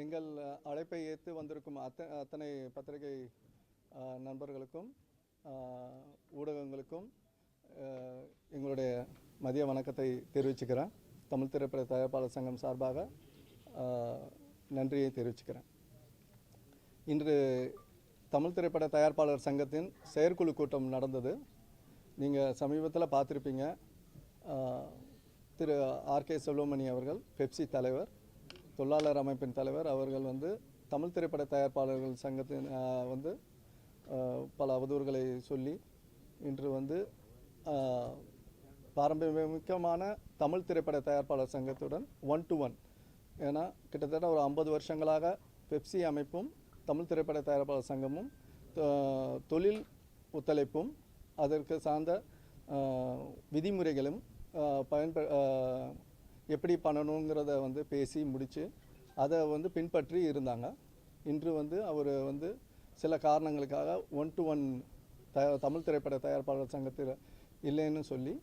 எங்கள் அழைப்பை ஏற்று வந்திருக்கும் அத்தனை பத்திரிகை நண்பர்களுக்கும் ஊடகங்களுக்கும் எங்களுடைய மதிய வணக்கத்தை தெரிவிச்சுக்கிறேன். தமிழ் திரைப்பட தயாரிப்பாளர் சங்கம் சார்பாக நன்றியை தெரிவிச்சுக்கிறேன். இன்று தமிழ் திரைப்பட தயாரிப்பாளர் சங்கத்தின் செயற்குழு கூட்டம் நடந்தது. நீங்கள் சமீபத்தில் பார்த்துருப்பீங்க. திரு ஆர்கே செல்வமணி அவர்கள், பெப்சி தலைவர், தொழிலாளர் அமைப்பின் தலைவர் அவர்கள் தமிழ் திரைப்பட தயாரிப்பாளர்கள் சங்கத்தின் பல அவதூறுகளை சொல்லி இன்று பாரம்பரியமிக்கமான தமிழ் திரைப்பட தயாரிப்பாளர் சங்கத்துடன் 1 to 1, ஏன்னா கிட்டத்தட்ட ஒரு 50 வருஷங்களாக பெப்சி அமைப்பும் தமிழ் திரைப்பட தயாரிப்பாளர் சங்கமும் தொழில் ஒத்துழைப்பும் அதற்கு சார்ந்த விதிமுறைகளும் எப்படி பண்ணணுங்கிறத பேசி முடித்து அதை பின்பற்றி இருந்தாங்க. இன்று அவர் சில காரணங்களுக்காக 1 to 1 தமிழ் திரைப்பட தயாரிப்பாளர் சங்கத்தில் இல்லைன்னு சொல்லி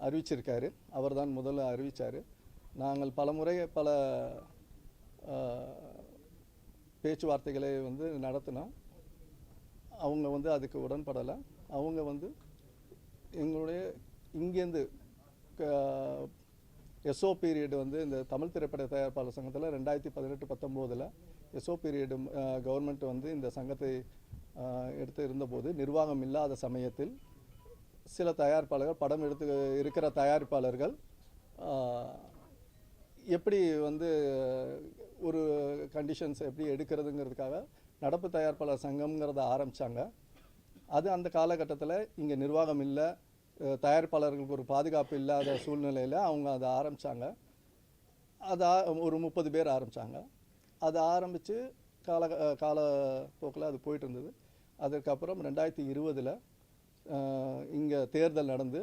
அறிவிச்சிருக்காரு. அவர் தான் முதல்ல அறிவித்தார். நாங்கள் பல பேச்சுவார்த்தைகளை நடத்தினோம். அவங்க அதுக்கு உடன்படலை. அவங்க எங்களுடைய இங்கேருந்து எஸ்ஓ பீரியட் இந்த தமிழ் திரைப்பட தயாரிப்பாளர் சங்கத்தில் 2018-19 எஸ்ஓ பீரியடு கவர்மெண்ட் இந்த சங்கத்தை எடுத்து இருந்தபோது நிர்வாகம் இல்லாத சமயத்தில் சில தயாரிப்பாளர்கள், படம் எடுத்து இருக்கிற தயாரிப்பாளர்கள் எப்படி ஒரு கண்டிஷன்ஸ் எப்படி எடுக்கிறதுங்கிறதுக்காக நடப்பு தயாரிப்பாளர் சங்கம்ங்கிறத ஆரம்பித்தாங்க. அது அந்த காலகட்டத்தில் இங்கே நிர்வாகம் இல்லை, தயாரிப்பாளர்களுக்கு ஒரு பாதுகாப்பு இல்லாத சூழ்நிலையில் அவங்க அதை ஆரம்பித்தாங்க. அதை ஒரு 30 பேர் ஆரம்பித்தாங்க. அதை ஆரம்பித்து காலப்போக்கில் அது போயிட்டு இருந்தது. அதுக்கப்புறம் 2020 இங்கே தேர்தல் நடந்து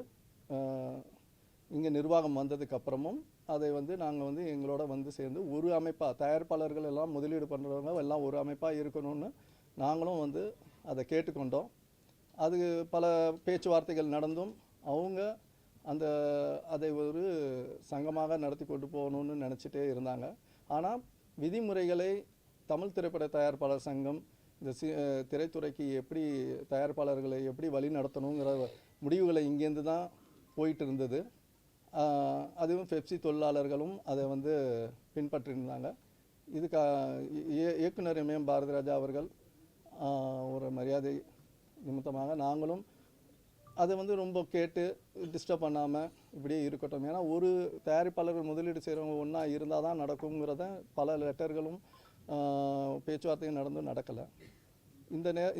இங்கே நிர்வாகம் வந்ததுக்கப்புறமும் அதை நாங்கள் எங்களோட சேர்ந்து ஒரு அமைப்பாக, தயாரிப்பாளர்கள் எல்லாம் முதலீடு பண்ணுறவங்க எல்லாம் ஒரு அமைப்பாக இருக்கணும்னு நாங்களும் அதை கேட்டுக்கொண்டோம். அது பல பேச்சுவார்த்தைகள் நடந்தும் அவங்க அதை ஒரு சங்கமாக நடத்தி கொண்டு போகணும்னு நினச்சிட்டே இருந்தாங்க. ஆனால் விதிமுறைகளை தமிழ் திரைப்பட தயாரிப்பாளர் சங்கம் இந்த திரைத்துறைக்கு எப்படி தயாரிப்பாளர்களை எப்படி வழி நடத்தணுங்கிற முடிவுகளை இங்கேருந்து தான் போயிட்டு இருந்தது. அதுவும் பெப்சி தொழிலாளர்களும் அதை பின்பற்றிருந்தாங்க. இதுக்கு இயக்குனர் எம் பாரதிராஜா அவர்கள் ஒரு மரியாதை நிமித்தமாக நாங்களும் அதை ரொம்ப கேட்டு டிஸ்டர்ப் பண்ணாமல் இப்படியே இருக்கட்டும். ஏன்னா ஒரு தயாரிப்பாளர்கள் முதலீடு செய்கிறவங்க ஒன்றா இருந்தால் தான் நடக்குங்கிறத பல லெட்டர்களும் பேச்சுவார்த்தையும் நடந்தும் நடக்கலை.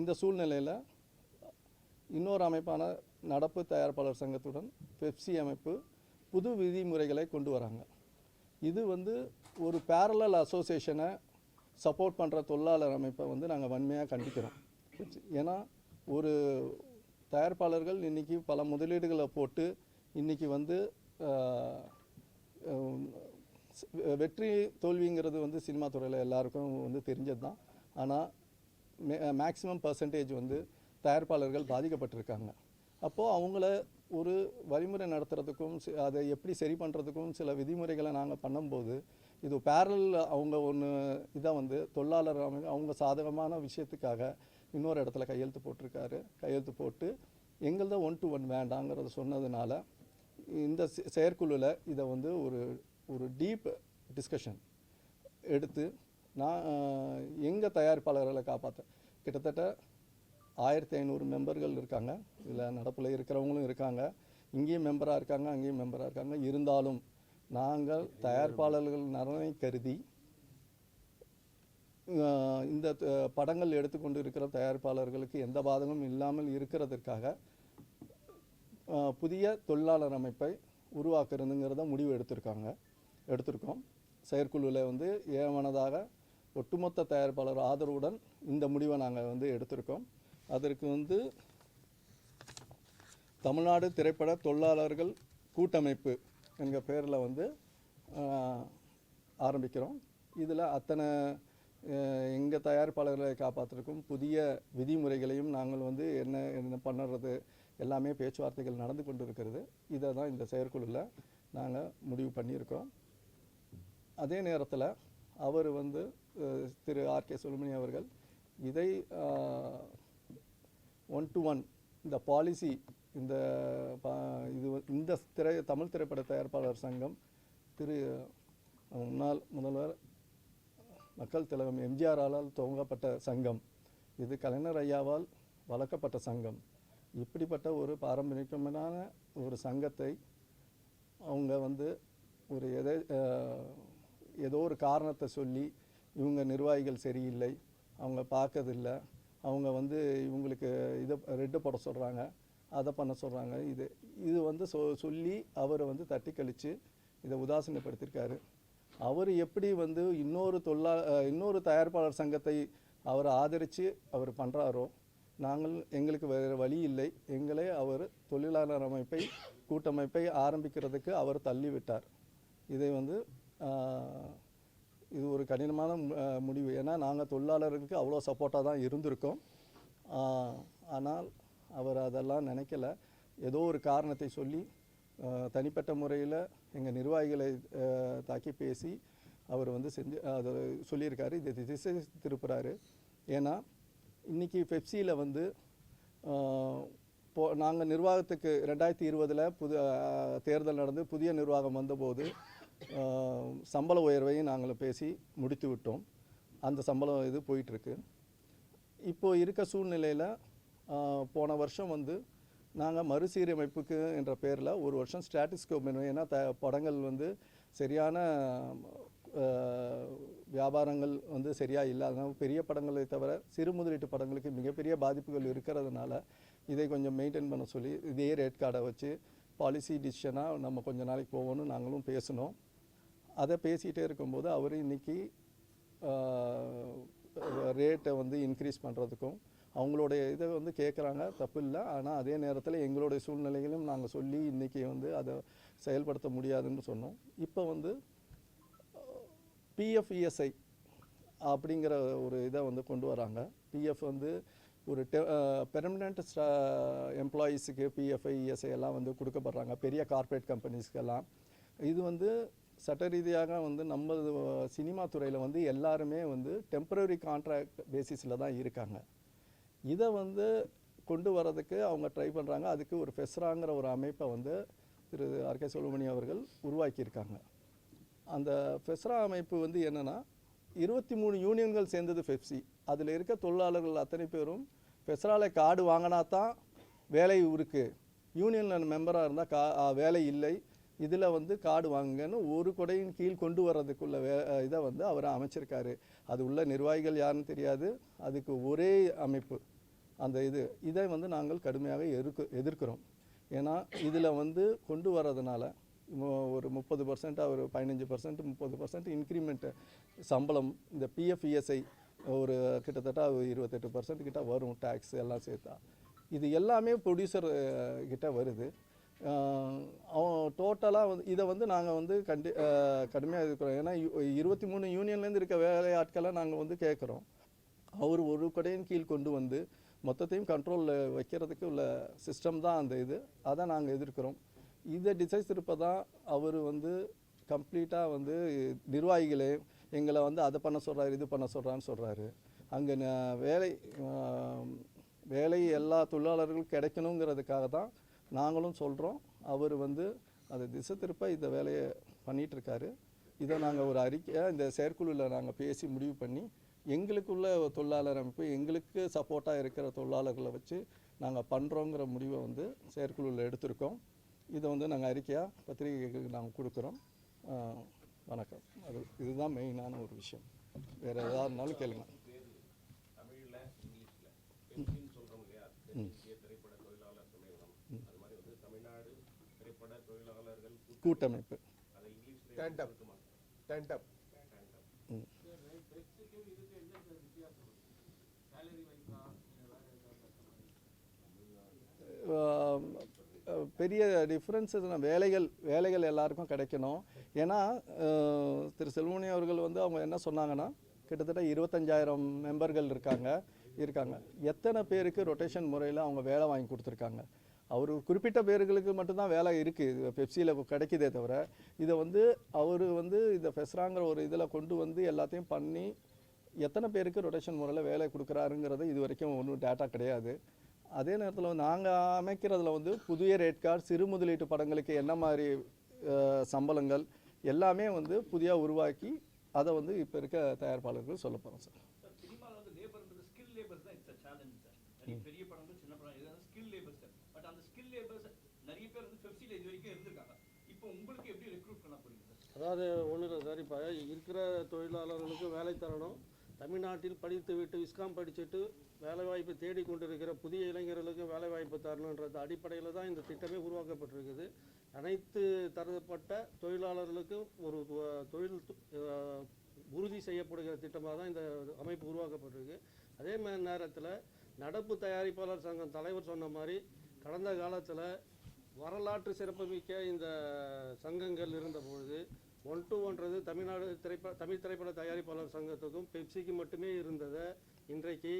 இந்த சூழ்நிலையில் இன்னொரு அமைப்பான நடப்பு தயாரிப்பாளர் சங்கத்துடன் பெப்சி அமைப்பு புது விதிமுறைகளை கொண்டு வராங்க. இது ஒரு பேரலல் அசோசியேஷனை சப்போர்ட் பண்ணுற தொழிலாளர் அமைப்பை நாங்கள் வன்மையாக கண்டிக்கிறோம். ஏன்னா ஒரு தயாரிப்பாளர்கள் இன்றைக்கி பல முதலீடுகளை போட்டு இன்றைக்கி வெற்றி தோல்விங்கிறது சினிமா துறையில் எல்லாருக்கும் தெரிஞ்சது தான். ஆனால் மேக்ஸிமம் பர்சன்டேஜ் தயாரிப்பாளர்கள் பாதிக்கப்பட்டிருக்காங்க. அப்போது அவங்கள ஒரு வழிமுறை நடத்துறதுக்கும் அதை எப்படி சரி பண்ணுறதுக்கும் சில விதிமுறைகளை நாங்கள் பண்ணும்போது இது பேரல் அவங்க ஒன்று இதை தொழிலாளர் அவங்க சாதகமான விஷயத்துக்காக இன்னொரு இடத்துல கையெழுத்து போட்டு எங்களது 1 to 1 வேண்டாங்கிறத சொன்னதுனால இந்த செயற்குழுவில் இதை ஒரு டீப் டிஸ்கஷன் எடுத்து நான் எங்கள் தயாரிப்பாளர்களை காப்பாற்ற கிட்டத்தட்ட 1500 மெம்பர்கள் இருக்காங்க. இதில் நடப்பில் இருக்கிறவங்களும் இருக்காங்க, இங்கேயும் மெம்பராக இருக்காங்க, அங்கேயும் மெம்பராக இருக்காங்க. இருந்தாலும் நாங்கள் தயாரிப்பாளர்கள் நலனை கருதி இந்த படங்கள் எடுத்துக்கொண்டு இருக்கிற தயாரிப்பாளர்களுக்கு எந்த பாதகமும் இல்லாமல் இருக்கிறதுக்காக புதிய தொழிலாளர் அமைப்பை உருவாக்குறதுங்கிறத முடிவு எடுத்திருக்கோம். செயற்குழுவில் ஏமனதாக ஒட்டுமொத்த தயாரிப்பாளர் ஆதரவுடன் இந்த முடிவை நாங்கள் எடுத்திருக்கோம். அதற்கு தமிழ்நாடு திரைப்பட தொழிலாளர்கள் கூட்டமைப்பு என்கிற பேரில் ஆரம்பிக்கிறோம். இதில் அத்தனை எங்கள் தயாரிப்பாளர்களை காப்பாற்றுறதுக்கும் புதிய விதிமுறைகளையும் நாங்கள் என்ன பண்ணுறது எல்லாமே பேச்சுவார்த்தைகள் நடந்து கொண்டு இருக்கிறது. இதை தான் இந்த செயற்குழுவில் நாங்கள் முடிவு பண்ணியிருக்கோம். அதே நேரத்தில் அவர் வந்து திரு ஆர்கே சுப்பிரமணி அவர்கள் இதை 1-to-1 இந்த பாலிசி இந்த இந்த தமிழ் திரைப்பட தயாரிப்பாளர் சங்கம் முன்னாள் முதல்வர் மக்கள் திலகம் எம்ஜிஆரால் துவங்கப்பட்ட சங்கம், இது கலைஞர் ஐயாவால் வளர்க்கப்பட்ட சங்கம். இப்படிப்பட்ட ஒரு பாரம்பரியமான ஒரு சங்கத்தை அவங்க வந்து ஒரு ஏதோ ஒரு காரணத்தை சொல்லி இவங்க நிர்வாகிகள் சரியில்லை, அவங்க பார்க்கறதில்லை, அவங்க வந்து இவங்களுக்கு இதை ரெட்டு போட சொல்கிறாங்க, அதை பண்ண சொல்கிறாங்க, இது வந்து சொல்லி அவரை வந்து தட்டி கழித்து இதை உதாசீனப்படுத்தியிருக்காரு. அவர் எப்படி வந்து இன்னொரு தயாரிப்பாளர் சங்கத்தை அவர் ஆதரித்து அவர் பண்ணுறாரோ, எங்களுக்கு வேறு வழி இல்லை, எங்களே அவர் தொழிலாளர் கூட்டமைப்பை ஆரம்பிக்கிறதுக்கு அவர் தள்ளிவிட்டார். இதை வந்து இது ஒரு கடினமான முடிவு. ஏன்னா நாங்கள் தொழிலாளர்களுக்கு அவ்வளோ சப்போர்ட்டாக தான் இருந்திருக்கோம். ஆனால் அவர் அதெல்லாம் நினைக்கல. ஏதோ ஒரு காரணத்தை சொல்லி தனிப்பட்ட முறையில் எங்கள் நிர்வாகிகளை தாக்கி பேசி அவர் வந்து அதை சொல்லியிருக்காரு. இதை திசை திருப்புறாரு. ஏன்னா இன்றைக்கி பெப்சியில் வந்து நாங்கள் நிர்வாகத்துக்கு 2020 தேர்தல் நடந்து புதிய நிர்வாகம் வந்தபோது சம்பள உயர்வையும் நாங்கள் பேசி முடித்து விட்டோம். அந்த சம்பளம் இது போயிட்டுருக்கு. இப்போது இருக்க சூழ்நிலையில் போன வருஷம் வந்து நாங்கள் மறுசீரமைப்புக்கு என்ற பேரில் ஒரு வருஷம் ஸ்டாட்டிஸ்கோ பண்ணுவோம். ஏன்னா படங்கள் வந்து சரியான வியாபாரங்கள் வந்து சரியாக இல்லை. அதனால் பெரிய படங்களை தவிர சிறு முதலீட்டு படங்களுக்கு மிகப்பெரிய பாதிப்புகள் இருக்கிறதுனால இதை கொஞ்சம் மெயின்டைன் பண்ண சொல்லி இதே ரேட் கார்டை வச்சு பாலிசி டிசிஷனாக நம்ம கொஞ்சம் நாளைக்கு போகணும்னு நாங்களும் பேசினோம். அதை பேசிகிட்டே இருக்கும்போது அவர் இன்றைக்கி ரேட்டை வந்து இன்க்ரீஸ் பண்ணுறதுக்கும் அவங்களுடைய இதை வந்து கேட்குறாங்க, தப்பு இல்லை. ஆனால் அதே நேரத்தில் எங்களுடைய சூழ்நிலைகளும் நாங்கள் சொல்லி இன்றைக்கி வந்து அதை செயல்படுத்த முடியாதுன்னு சொன்னோம். இப்போ வந்து பிஎஃப்இஎஸ்ஐ அப்படிங்கிற ஒரு இதை வந்து கொண்டு வராங்க. பிஎஃப் வந்து ஒரு பெர்மனண்ட் எம்ப்ளாயீஸுக்கு பிஎஃப்ஐ இஎஸ்ஐ எல்லாம் வந்து கொடுக்கப்படுறாங்க, பெரிய கார்ப்பரேட் கம்பெனிஸ்க்கெல்லாம். இது வந்து சட்ட ரீதியாக வந்து நம்ம சினிமா துறையில் வந்து எல்லாருமே வந்து டெம்பரரி கான்ட்ராக்ட் பேசிஸில் தான் இருக்காங்க. இதை வந்து கொண்டு வரதுக்கு அவங்க ட்ரை பண்ணுறாங்க. அதுக்கு ஒரு ஃபெஸ்ராங்கிற ஒரு அமைப்பை வந்து திரு ஆர்கே சுப்பிரமணி அவர்கள் உருவாக்கியிருக்காங்க. அந்த ஃபெஸ்ரா அமைப்பு வந்து என்னென்னா 23 யூனியன்கள் சேர்ந்தது பெப்சி. அதில் இருக்க தொழிலாளர்கள் அத்தனை பேரும் ஃபெஸ்ராவில் கார்டு வாங்கினா தான் வேலை இருக்குது, யூனியனில் மெம்பராக இருந்தால் வேலை இல்லை, இதில் வந்து கார்டு வாங்குங்கன்னு ஒரு கொடையின் கீழ் கொண்டு வர்றதுக்குள்ள இதை வந்து அவர் அமைச்சிருக்காரு. அது உள்ள நிர்வாகிகள் யாருன்னு தெரியாது, அதுக்கு ஒரே அமைப்பு அந்த இதை வந்து நாங்கள் கடுமையாக எதிர்க்கிறோம். ஏன்னா இதில் வந்து கொண்டு வர்றதுனால ஒரு 30%, ஒரு 15%, 30% இன்க்ரிமெண்ட்டு சம்பளம், இந்த பிஎஃப்இஎஸ்ஐ ஒரு கிட்டத்தட்ட 28% கிட்ட வரும், டேக்ஸ் எல்லாம் சேர்த்தா. இது எல்லாமே ப்ரொடியூசர் கிட்ட வருது. அவன் டோட்டலாக வந்து இதை வந்து நாங்கள் வந்து கடுமையாக இருக்கிறோம். ஏன்னா 23 யூனியன்லேருந்து இருக்க வேலையாட்களை நாங்கள் வந்து கேட்குறோம். அவர் ஒரு கொடையின் கீழ் கொண்டு வந்து மொத்தத்தையும் கண்ட்ரோலில் வைக்கிறதுக்கு உள்ள சிஸ்டம் தான் அந்த அதை நாங்கள் எதிர்க்கிறோம். இதை டிசைஸ் திருப்ப தான் அவர் வந்து கம்ப்ளீட்டாக வந்து நிர்வாகிகளே எங்களை வந்து அதை பண்ண சொல்கிறாரு, இது பண்ண சொல்கிறான்னு சொல்கிறாரு. அங்கே வேலை எல்லா தொழிலாளர்களுக்கும் கிடைக்கணுங்கிறதுக்காக தான் நாங்களும் சொல்கிறோம். அவர் வந்து அதை திசை திருப்ப இந்த வேலையை பண்ணிகிட்ருக்காரு. இதை நாங்கள் ஒரு அறிக்கையாக இந்த செயற்குழுவில் நாங்கள் பேசி முடிவு பண்ணி எங்களுக்குள்ள தொழிலாளர் அமைப்பு, எங்களுக்கு சப்போர்ட்டாக இருக்கிற தொழிலாளர்களை வச்சு நாங்கள் பண்ணுறோங்கிற முடிவை வந்து செயற்குழுவில் எடுத்திருக்கோம். இதை வந்து நாங்கள் அறிக்கையாக பத்திரிகைகளுக்கு நாங்கள் கொடுக்குறோம். வணக்கம். இதுதான் மெயினான ஒரு விஷயம். வேறு எதாக இருந்தாலும் கேளுங்க. கூட்டமைப்பு பெரிய டிஃப்ரென்ஸஸ். வேலைகள் எல்லாருக்கும் கிடைக்கணும். ஏன்னா திரு செல்வமணி அவர்கள் வந்து அவங்க என்ன சொன்னாங்கன்னா, கிட்டத்தட்ட 25,000 மெம்பர்கள் இருக்காங்க. எத்தனை பேருக்கு ரொட்டேஷன் முறையில் அவங்க வேலை வாங்கி கொடுத்துருக்காங்க. அவர் குறிப்பிட்ட பேர்களுக்கு மட்டும்தான் வேலை இருக்குது பெப்சியில் கிடைக்குதே தவிர இதை வந்து அவர் வந்து இந்த ஃபெஸ்ராங்கிற ஒரு இதில் கொண்டு வந்து எல்லாத்தையும் பண்ணி எத்தனை பேருக்கு ரொட்டேஷன் முறையில் வேலை கொடுக்குறாருங்கிறது இது வரைக்கும் ஒன்றும் டேட்டா கிடையாது. அதே நேரத்தில் நாங்கள் அமைக்கிறதுல வந்து புதிய ரேட் கார்டு சிறு முதலீட்டு படங்களுக்கு என்ன மாதிரி சம்பளங்கள் எல்லாமே வந்து புதிய உருவாக்கி அதை வந்து இப்போ இருக்க தயாரிப்பாளர்கள் சொல்ல போகிறோம் சார். பெரிய படங்கள் சின்ன படம் இது ஸ்கில் லேபர்ஸ் சார். பட் அந்த ஸ்கில் லேபர்ஸ் நிறைய பேர் வந்து பெப்சில இது வரைக்கும் இருந்திருக்காங்க. இப்போ உங்களுக்கு எப்படி ரெக்ரூட் பண்ண போறீங்க சார்? அதாவது ஒன்றும் இல்லை சார், இப்போ இருக்கிற தொழிலாளர்களுக்கு வேலை தரணும். தமிழ்நாட்டில் படித்து விட்டு விஸ்காம் படிச்சுட்டு வேலைவாய்ப்பு தேடிக்கொண்டிருக்கிற புதிய இளைஞர்களுக்கு வேலைவாய்ப்பு தரணுன்றது அடிப்படையில் தான் இந்த திட்டமே உருவாக்கப்பட்டிருக்குது. அனைத்து தரப்பட்ட தொழிலாளர்களுக்கும் ஒரு தொழில் உறுதி செய்யப்படுகிற திட்டமாக தான் இந்த அமைப்பு உருவாக்கப்பட்டிருக்கு. அதே மாதிரி நேரத்தில் நடப்பு தயாரிப்பாளர் சங்கம் தலைவர் சொன்ன மாதிரி கடந்த காலத்தில் வரலாற்று சிறப்புமிக்க இந்த சங்கங்கள் இருந்தபொழுது 1-to-1 தமிழ் திரைப்பட தயாரிப்பாளர் சங்கத்துக்கும் பெப்சிக்கு மட்டுமே இருந்ததை இன்றைக்கு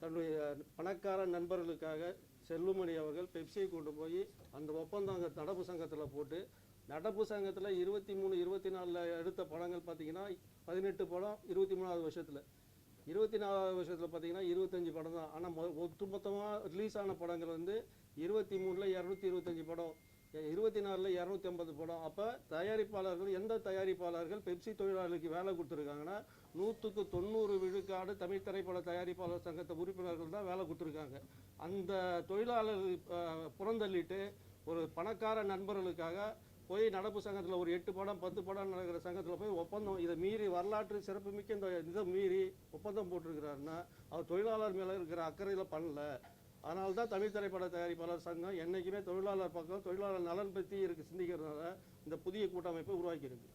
தன்னுடைய பணக்கார நண்பர்களுக்காக செல்லுமணி அவர்கள் பெப்சியை கொண்டு போய் அந்த ஒப்பந்தம் அங்கே நடப்பு சங்கத்தில் போட்டு, நடப்பு சங்கத்தில் 23-24 எடுத்த படங்கள் பார்த்திங்கன்னா 18 படம் 23வது வருஷத்தில், 24வது வருஷத்தில் பார்த்திங்கன்னா 25 படம் தான். ஆனால் ஒட்டுமொத்தமாக ரிலீஸ் ஆன படங்கள் வந்து 23ல் 225 படம், 24ல் 250 படம். அப்போ தயாரிப்பாளர்கள் எந்த தயாரிப்பாளர்கள் பெப்சி தொழிலாளர்களுக்கு வேலை கொடுத்துருக்காங்கன்னா 100க்கு 90 விழுக்காடு தமிழ் திரைப்பட தயாரிப்பாளர் சங்கத்தை உறுப்பினர்கள் தான் வேலை கொடுத்துருக்காங்க. அந்த தொழிலாளர்கள் புறந்தள்ளிட்டு ஒரு பணக்கார நண்பர்களுக்காக போய் நடப்பு சங்கத்தில் ஒரு 8 படம் 10 படம் நடக்கிற சங்கத்தில் போய் ஒப்பந்தம் இதை மீறி வரலாற்று சிறப்புமிக்க இந்த இதை மீறி ஒப்பந்தம் போட்டிருக்கிறாருன்னா அவர் தொழிலாளர் மேலே இருக்கிற அக்கறையில் பண்ணல. அதனால தான் தமிழ் திரைப்பட தயாரிப்பாளர் சங்கம் என்றைக்குமே தொழிலாளர் பக்கம் தொழிலாளர் நலன் பற்றி சிந்திக்கிறதுனால இந்த புதிய கூட்டமைப்பை உருவாக்கியிருக்கு.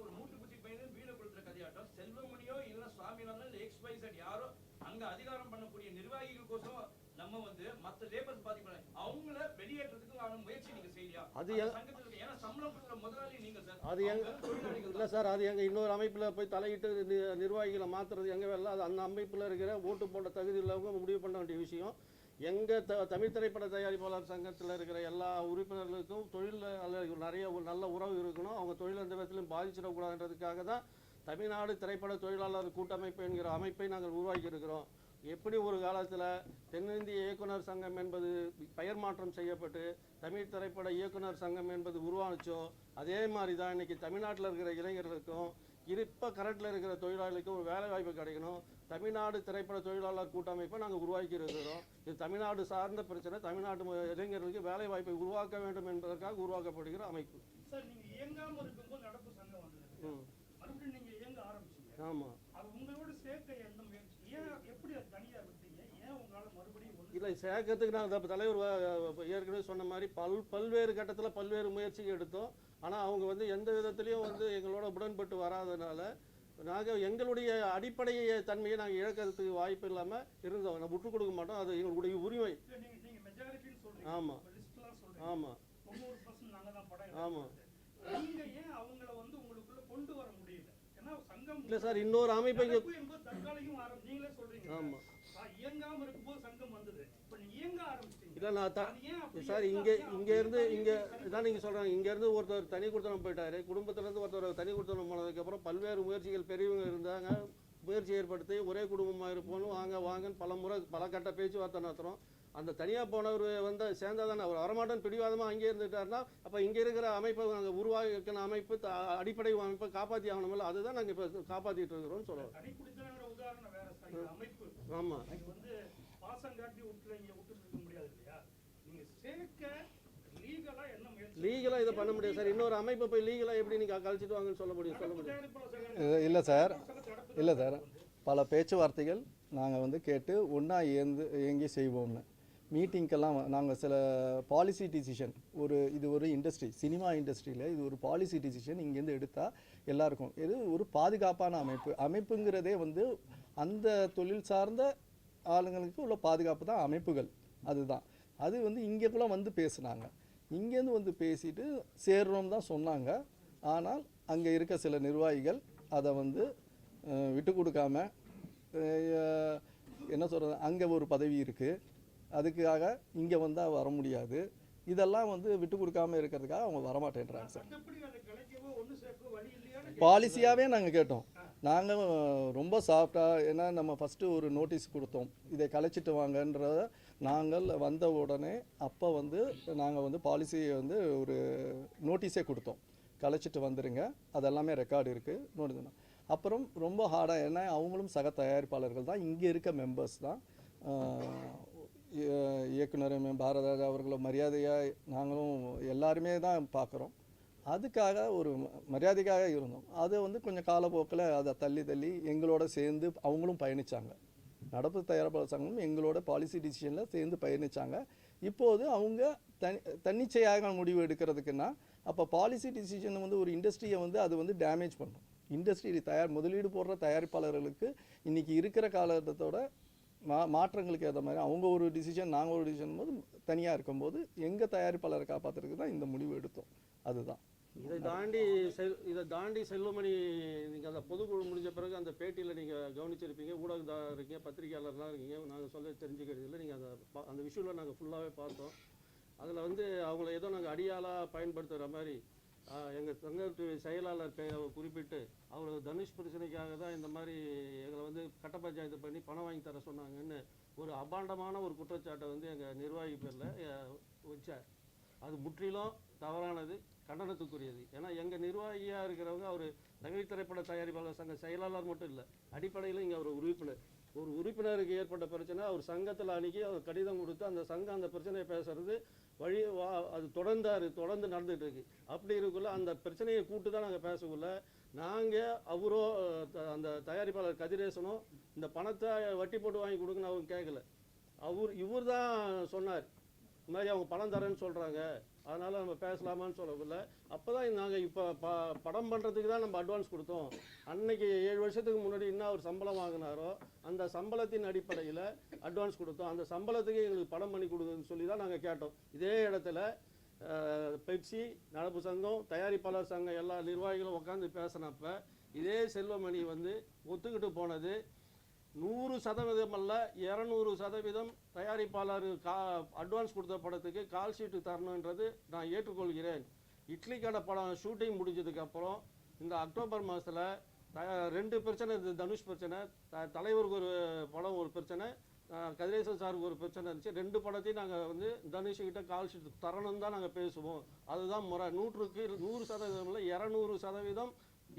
ஒரு மூட்டுக்குச்சி பையன் வீடு கொடுத்துற கதையாட்டம் செல்வமணியோ இல்லை சுவாமிநாதன் இல்லை XYZ யாரோ அங்க அதிகாரம் பண்ணக்கூடிய நிர்வாகிகளுக்கோசம் நம்ம வந்து மற்ற லேபர்ஸ் பாதிப்பு அவங்கள வெளியேற்றதுக்கு முயற்சி நீங்க செய்யலையா? அது சங்கத்துல ஏன்னா சம்பளம் கொடுக்குற முதலாளி நீங்க சார். அது எங்க இல்லை சார், அது எங்க இன்னொரு அமைப்பில் போய் தலையிட்டு நிர்வாகிகளை மாற்றுறது எங்கே வேலை. அது அந்த அமைப்பில் இருக்கிற ஓட்டு போட்ட தகுதி உள்ளவங்க முடிவு பண்ண வேண்டிய விஷயம். எங்கள் தமிழ் திரைப்பட தயாரிப்பாளர் சங்கத்தில் இருக்கிற எல்லா உறுப்பினர்களுக்கும் தொழில் நிறைய நல்ல உறவு இருக்கணும். அவங்க தொழில் எந்த விதத்திலும் பாதிச்சிடக்கூடாதுன்றதுக்காக தான் தமிழ்நாடு திரைப்பட தொழிலாளர் கூட்டமைப்பு என்கிற அமைப்பை நாங்கள் உருவாக்கி இருக்கிறோம். எப்படி ஒரு காலத்தில் தென்னிந்திய இயக்குனர் சங்கம் என்பது பெயர் மாற்றம் செய்யப்பட்டு தமிழ் திரைப்பட இயக்குனர் சங்கம் என்பது உருவானுச்சோ அதே மாதிரி தான் இன்றைக்கி தமிழ்நாட்டில் இருக்கிற இளைஞர்களுக்கும் இப்போ கரண்ட்டில் இருக்கிற தொழிலாளர்களுக்கும் ஒரு வேலை வாய்ப்பு கிடைக்கணும். தமிழ்நாடு திரைப்பட தொழிலாளர் கூட்டமைப்பை நாங்கள் உருவாக்கி இருக்கிறோம். இது தமிழ்நாடு சார்ந்த பிரச்சனை. தமிழ்நாட்டு இளைஞர்களுக்கு வேலை வாய்ப்பை உருவாக்க வேண்டும் என்பதற்காக உருவாக்கப்படுகிற அமைப்பு. சார், நீங்கள் இயங்காமல் இருக்கும்போது நடப்பு சங்கம் வந்தது, மறுபடியும் நீங்கள் இயங்க ஆரம்பிச்சீங்க. ஆமாம், அது உங்களோட சேர்க்க எந்த முயற்சி ஏன் எப்படி அது தனியாக விட்டீங்க? ஏன் உங்களால் மறுபடியும் இல்லை சேர்க்கறதுக்கு நாங்கள் தலைவர் ஏற்கனவே சொன்ன மாதிரி பல்வேறு கட்டத்தில் பல்வேறு முயற்சிகள் எடுத்தோம். ஆனால் அவங்க வந்து எந்த விதத்துலையும் வந்து எங்களோட உடன்பட்டு வராதனால நாங்கள் எங்களுடைய அடிப்படை தன்மையை நாங்கள் இழக்கிறதுக்கு வாய்ப்பு இல்லாமல் இருந்தோம். நம்ம விட்டு கொடுக்க மாட்டோம், அது எங்களுடைய உரிமை. ஆமாம் ஆமாம் ஆமாம். இல்லை சார், இன்னொரு அமைப்பு ஆமாம் இல்லை நான் சார் இங்கேருந்து தான் நீங்கள் சொல்கிறாங்க. இங்கேருந்து ஒருத்தர் தனி கொடுத்தனம் போயிட்டார், குடும்பத்திலேருந்து ஒருத்தர் தனி கொடுத்தனம் போனதுக்கப்புறம் பல்வேறு முயற்சிகள் பெரியவங்க இருந்தாங்க. முயற்சி ஏற்படுத்தி ஒரே குடும்பமாக இருப்போன்னு வாங்கன்னு பல கட்ட பேச்சுவார்த்தை நடத்துகிறோம். அந்த தனியாக போனவர் வந்து சேர்ந்தால் தானே அவர் வரமாட்டேன்னு பிடிவாதமாக அங்கே இருந்துட்டாருன்னா அப்போ இங்கே இருக்கிற அமைப்பை நாங்கள் உருவாக்கின அமைப்பு அடிப்படை அமைப்பை காப்பாற்றி ஆகணுமில்ல, அதுதான் நாங்கள் இப்போ காப்பாற்றிட்டு இருக்கிறோம்னு சொல்லுவோம். ஆமாம், லீகலாக இதை பண்ண முடியாது சார். இன்னொரு அமைப்பை போய் லீகலாக எப்படி நீங்கள் கழிச்சிட்டு வாங்கன்னு சொல்ல முடியும்? இல்லை சார், பல பேச்சுவார்த்தைகள் நாங்கள் வந்து கேட்டு ஒன்றா இயங்கி செய்வோம்னு மீட்டிங்க்கெல்லாம் நாங்கள் சில பாலிசி டிசிஷன் இது ஒரு இண்டஸ்ட்ரி, சினிமா இண்டஸ்ட்ரியில் இது ஒரு பாலிசி டிசிஷன் இங்கேருந்து எடுத்தால் எல்லாருக்கும் இது ஒரு பாதுகாப்பான அமைப்புங்கிறதே வந்து அந்த தொழில் சார்ந்த ஆளுங்களுக்கு உள்ள பாதுகாப்பு தான் அமைப்புகள். அது வந்து இங்கேக்குள்ளே வந்து பேசுனாங்க. இங்கேருந்து வந்து பேசிட்டு சேர்றோம் தான் சொன்னாங்க. ஆனால் அங்கே இருக்க சில நிர்வாகிகள் அதை வந்து விட்டு கொடுக்காம என்ன சொல்கிறது, அங்கே ஒரு பதவி இருக்குது, அதுக்காக இங்கே வந்தால் வர முடியாது. இதெல்லாம் வந்து விட்டு கொடுக்காம இருக்கிறதுக்காக அவங்க வரமாட்டேன்றாங்க சார். மற்றபடி அதை கலைக்கவோ ஒன்று சேர்க்கவோ வழி இல்லையான்னு பாலிசியாகவே நாங்கள் கேட்டோம். நாங்கள் ரொம்ப சாஃப்டாக, ஏன்னா நம்ம ஃபஸ்ட்டு ஒரு நோட்டீஸ் கொடுத்தோம், இதை கலைச்சிட்டு வாங்கன்றத. நாங்கள் வந்த உடனே அப்போ வந்து நாங்கள் வந்து பாலிசியை வந்து ஒரு நோட்டீஸே கொடுத்தோம், கலைச்சிட்டு வந்துடுங்க, அதெல்லாமே ரெக்கார்டு இருக்குது நோட்டு. அப்புறம் ரொம்ப ஹார்டாக, ஏன்னா அவங்களும் சக தயாரிப்பாளர்கள் தான், இங்கே இருக்க மெம்பர்ஸ் தான். இயக்குனர் பாரதராஜா அவர்களை மரியாதையாக நாங்களும் எல்லாருமே தான் பார்க்குறோம். அதுக்காக ஒரு மரியாதைக்காக இருந்தோம். அது வந்து கொஞ்சம் காலப்போக்கில் அதை தள்ளி எங்களோட சேர்ந்து அவங்களும் பயணித்தாங்க. நடப்பு தயாரிப்பாளர் சங்கமும் எங்களோட பாலிசி டிசிஷனில் சேர்ந்து பயணித்தாங்க. இப்போது அவங்க தன்னிச்சையாக முடிவு எடுக்கிறதுக்குன்னா, அப்போ பாலிசி டிசிஷன் வந்து ஒரு இண்டஸ்ட்ரியை வந்து அது வந்து டேமேஜ் பண்ணும். இண்டஸ்ட்ரி முதலீடு போடுற தயாரிப்பாளர்களுக்கு இன்றைக்கி இருக்கிற காலகட்டத்தோட மாற்றங்களுக்கு ஏற்ற மாதிரி அவங்க ஒரு டிசிஷன், நாங்கள் ஒரு டிசிஷன் போது தனியாக இருக்கும்போது எங்கள் தயாரிப்பாளரை காப்பாற்றுறதுக்கு தான் இந்த முடிவு எடுத்தோம். அதுதான். இதை தாண்டி செல்வமணி, நீங்கள் அந்த பொதுக்குழு முடிஞ்ச பிறகு அந்த பேட்டியில் நீங்கள் கவனிச்சிருப்பீங்க, ஊடகத்தார் இருக்கீங்க, பத்திரிகையாளர்லாம் இருக்கீங்க, நாங்கள் சொல்ல தெரிஞ்சுக்கிறது இல்லை. நீங்கள் அந்த விஷுவலில் நாங்கள் ஃபுல்லாகவே பார்த்தோம். அதில் வந்து அவங்கள ஏதோ நாங்கள் அடியாளாக பயன்படுத்துகிற மாதிரி எங்கள் சங்கத்து செயலாளர் பெயரை குறிப்பிட்டு அவர் தனுஷ் பிரச்சனைக்காக தான் இந்த மாதிரி எங்களை வந்து கட்ட பஞ்சாயத்து பண்ணி பணம் வாங்கி தர சொன்னாங்கன்னு ஒரு அபாண்டமான ஒரு குற்றச்சாட்டை வந்து எங்கள் நிர்வாகி பேரில் வச்சார். அது முற்றிலும் தவறானது, கண்டனத்துக்குரியது. ஏன்னா எங்கள் நிர்வாகியாக இருக்கிறவங்க அவர் தமிழ் திரைப்பட தயாரிப்பாளர் சங்க செயலாளர் மட்டும் இல்லை, அடிப்படையில் இங்கே ஒரு உறுப்பினர். ஒரு உறுப்பினருக்கு ஏற்பட்ட பிரச்சனை அவர் சங்கத்தில் அன்றைக்கி அவர் கடிதம் கொடுத்து அந்த சங்கம் அந்த பிரச்சனையை பேசுறது அது தொடர்ந்து நடந்துகிட்டு இருக்கு. அப்படி இருக்குள்ள அந்த பிரச்சனையை கூட்டு தான் நாங்கள் பேசக்குள்ள நாங்கள் அவரோ அந்த தயாரிப்பாளர் கதிரேசனோ இந்த பணத்தை வட்டி போட்டு வாங்கி கொடுங்கன்னு அவங்க கேட்கல. இவர் தான் சொன்னார், இந்த மாதிரி அவங்க பணம் தரேன்னு சொல்கிறாங்க, அதனால் நம்ம பேசலாமான்னு சொல்லக்குள்ள அப்போ தான் நாங்கள் இப்போ படம் பண்ணுறதுக்கு தான் நம்ம அட்வான்ஸ் கொடுத்தோம். அன்னைக்கு 7 வருஷத்துக்கு முன்னாடி என்ன அவர் சம்பளம் வாங்கினாரோ அந்த சம்பளத்தின் அடிப்படையில் அட்வான்ஸ் கொடுத்தோம். அந்த சம்பளத்துக்கு எங்களுக்கு படம் பண்ணி கொடுக்குன்னு சொல்லி தான் நாங்கள் கேட்டோம். இதே இடத்துல பெப்சி, நடப்பு சங்கம், தயாரிப்பாளர் சங்கம் எல்லா நிர்வாகிகளும் உட்காந்து பேசினப்ப இதே செல்வமணி வந்து ஒத்துக்கிட்டு போனது 100% அல்ல 200% தயாரிப்பாளர் அட்வான்ஸ் கொடுத்த படத்துக்கு கால் ஷீட்டு தரணுன்றது நான் ஏற்றுக்கொள்கிறேன். இட்லி கடை படம் ஷூட்டிங் முடிஞ்சதுக்கப்புறம் இந்த அக்டோபர் மாதத்தில் 2 பிரச்சனை இருந்தது. தனுஷ் பிரச்சனை, தலைவருக்கு ஒரு படம் ஒரு பிரச்சனை, கதிரேசன் சாருக்கு ஒரு பிரச்சனை இருந்துச்சு. 2 படத்தையும் நாங்கள் வந்து தனுஷ்கிட்ட கால் ஷீட் தரணும் தான் நாங்கள் பேசுவோம். அதுதான் முறை. 100க்கு 100% இல்லை 200%